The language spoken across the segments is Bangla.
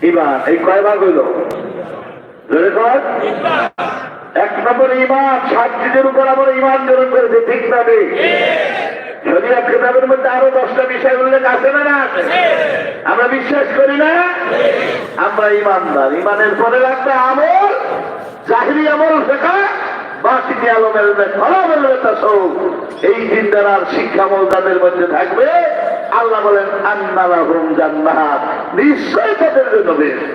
ইমান। এই কয় ভাগ হইল? এক নম্বর ইমান, 7 জিনিসের উপর আমরা ইমান গ্রহণ করেছি, ঠিক না? শরীয়ত কিতাবের মধ্যে আরো 10টা বিষয় উল্লেখ আছে না? না আছে? আমরা বিশ্বাস করি না, আমরা ইমানদার। ইমানের পরে লাগবে আমল, জাহিরি আমল শেখা, বাতিনি আলমের এই চিন্তার শিক্ষামল তাদের মধ্যে থাকবে। আল্লাহ বলেন আন্না লাহুম জান্নাত, নিশ্চয় তাদের জন্য বেহেশত।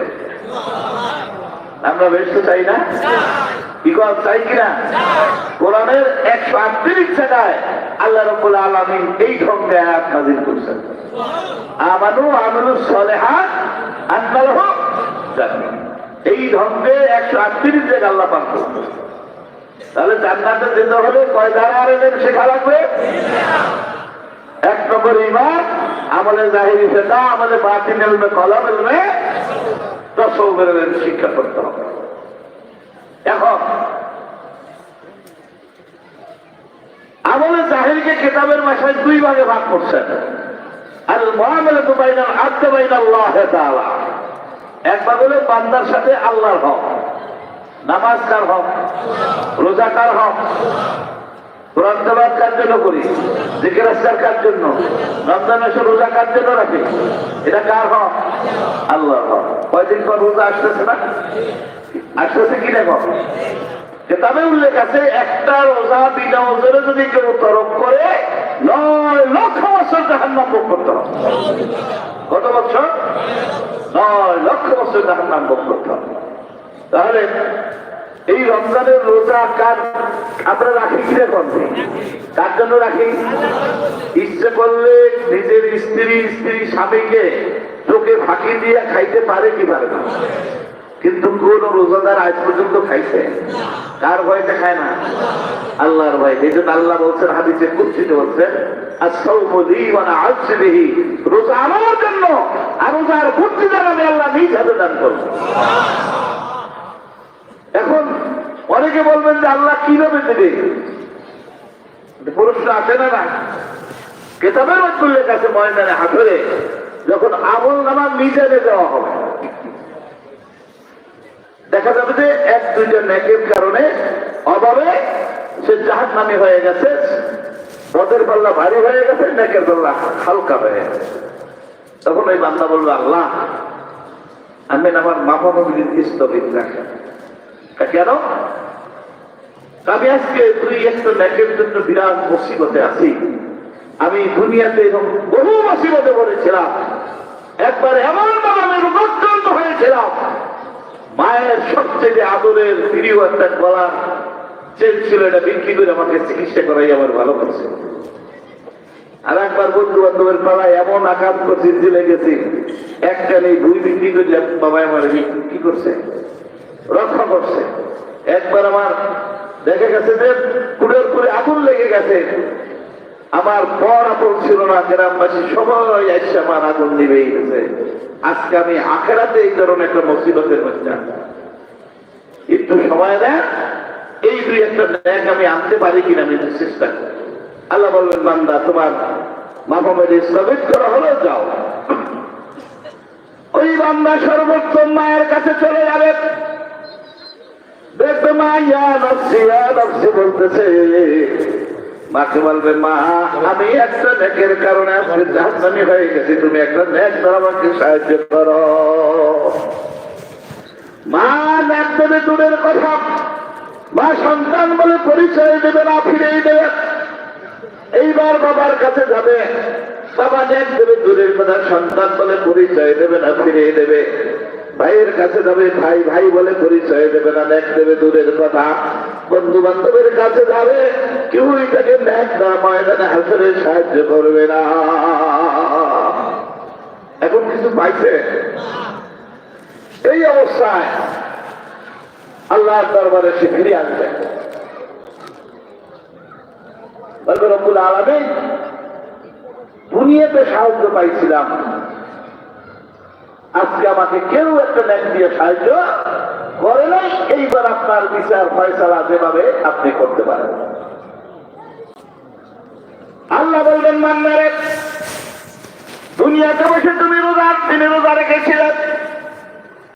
আমরা বেহেশত চাই না? কি কথা চাই কিনা? কোরআনের 138 জায়গায় আল্লাহ রাব্বুল আলামিন এই ঢঙ্গে আয়াত নাযিল করেছেন, আমানু আমিলুস সালিহাত আন্না লাহুম জান্নাত। এই ঢঙ্গে 138 জায়গায় আল্লাহ পাক করেছেন। তাহলে জান্নাতে যেতে হলে কয় ধারা এলেন শেখা লাগবে? 1 নম্বর ঈমান, আমলে জাহিরি শেখা, আমলে বাতিন ইলমে কলম ইলমে তাসাউফের শিক্ষা করতে হবে। এখন আমলে জাহিরকে কিতাবের ভাষায় 2 ভাগে ভাগ করছেন। আল মুআমালাতু বাইনাল আবদি ওয়া বাইনাল্লাহ তাআলা, এক ভাগ হলো বান্দার সাথে আল্লাহর হক, নামাজ কার হক, রোজা কার হক, কোরআন তেলাওয়াত কার জন্য করি, জিকির আজকার কার জন্য, রমজান মাসে রোজা কার জন্য রাখি, এটা কার হক? আল্লাহর হক। কয়দিন পর রোজা আসতেছে না? আসতেছে কি দেখো, কিতাবে উল্লেখ আছে একটা রোজা বিনা ওজরে যদি কেউ তরক করে 9 লক্ষ বছর জাহান্নাম ভোগ করতে হবে। কত বছর? 9 লক্ষ বছর জাহান্নাম ভোগ করতে হবে। তাহলে এই রমজানের রোজা কার আমরা রাখি কি দেখুন, কার জন্য রাখি? ইচ্ছে করলে নিজের স্ত্রী স্বামীকে চোখে ফাঁকি দিয়ে খাইতে পারে কি পারে না? কিন্তু কোন রোজাদার আজ পর্যন্ত খাইছে? কার ভয়তে খায় না? আল্লাহর ভয়। এই জন্য আল্লাহ বলছেন, হাদিসে কুদসিতে বলছেন, আস-সাওমু লি ওয়া আনা আজজি বিহি, রোজা আমার জন্য, আর রোজার প্রতিদান আমি আল্লাহ নিজ হাতে দান করব। এখন অনেকে বলবেন যে আল্লাহ কিভাবে দেবে? প্রশ্ন আসে না? না, কিতাবের মধ্যে উল্লেখ আছে ময়দানে হাসরে যখন আমল নামা মিজানে দেওয়া হবে, দেখা যাবে যে 1-2টা নেকের কারণে অভাবে সে জাহান্নামী হয়ে গেছে, পদের পাল্লা ভারী হয়ে গেছে, নেকের পাল্লা হালকা হয়ে গেছে। তখন ওই বান্দা বলবে, আল্লাহ আমি আমার মামা মামির স্থগিত রাখেন। কেন? আমি আজকে 2-1টা নেকের জন্য বিরাট মুসিবতে আছি। আমি দুনিয়াতে বহু মুসিবতে পড়েছিলাম, একবার এমন ভাবে আমি রোগাক্রান্ত হয়েছিলাম, মায়ের সবচেয়ে আদরের প্রিয় একটা গলার চেন ছিল, এটা বিক্রি করে আমাকে চিকিৎসা করাই আমার ভালো করছে। আর একবার বন্ধু বান্ধবের পাড়ায় এমন আঘাত করছি, জেলে গেছি, একটা নেই 2 বিক্রি করে বাবা আমার কি করছে, রক্ষা করছে। একবার আমার দেখা গেছে যে কুড়ের করে আগুন লেগে গেছে, আমার পর আপন ছিল না, গ্রামবাসী সবাই এসে আমার আগুন নিবেই গেছে। আজকে আমি আখেরাতে এই ধরনের একটা মুসিবতের মধ্যে একটু সময় দেন, এই 2-1টা ন্যাক আমি আনতে পারি কিনা আমি চেষ্টা করি। আল্লাহ বলবেন, বান্দা তোমার মাহমুদের স্থগিত করা হলো, যাও। ওই বান্দা সর্বোত্তম মায়ের কাছে চলে যাবে, দেখবে মা ইয়া নফসি বলতেছে। মাকে বলবে, মা আমি একটা নেকের কারণে আজকে জাহান্নামী হয়ে গেছি, তুমি একটা নেক দ্বারা আমাকে সাহায্য করো। মা নেক দেবে দূরের কথা, মা সন্তান বলে পরিচয় দেবে না, ফিরেই দেবে। এইবার বাবার কাছে যাবে, বাবা নেক দেবে দূরের কথা, সন্তান বলে পরিচয় দেবে না, ফিরেই দেবে। ভাইয়ের কাছে যাবে, ভাই ভাই বলে পরিচয় দেবে না, নেক দেবে দূরের কথা। বন্ধু বান্ধবের কাছে যাবে, কেউই তাকে নেক না ময়দানে হাসরে সাহায্য করবে না। এখন কিছু পাইছে? এই অবস্থায় আল্লাহর দরবারে সে ফিরে আসবে, বলবে, রব্বুল আলামিন দুনিয়াতে সাহায্য পাইছিলাম, আজকে আমাকে কেউ একটা নেক দিয়ে সাহায্য করে নাই, এইবার আপনার বিচার ফয়সালা যেভাবে আপনি করতে পারেন। আল্লাহ বলবেন, মান্নারে দুনিয়াতে বসে তুমি রোজার দিনে রোজা রেখেছিলে,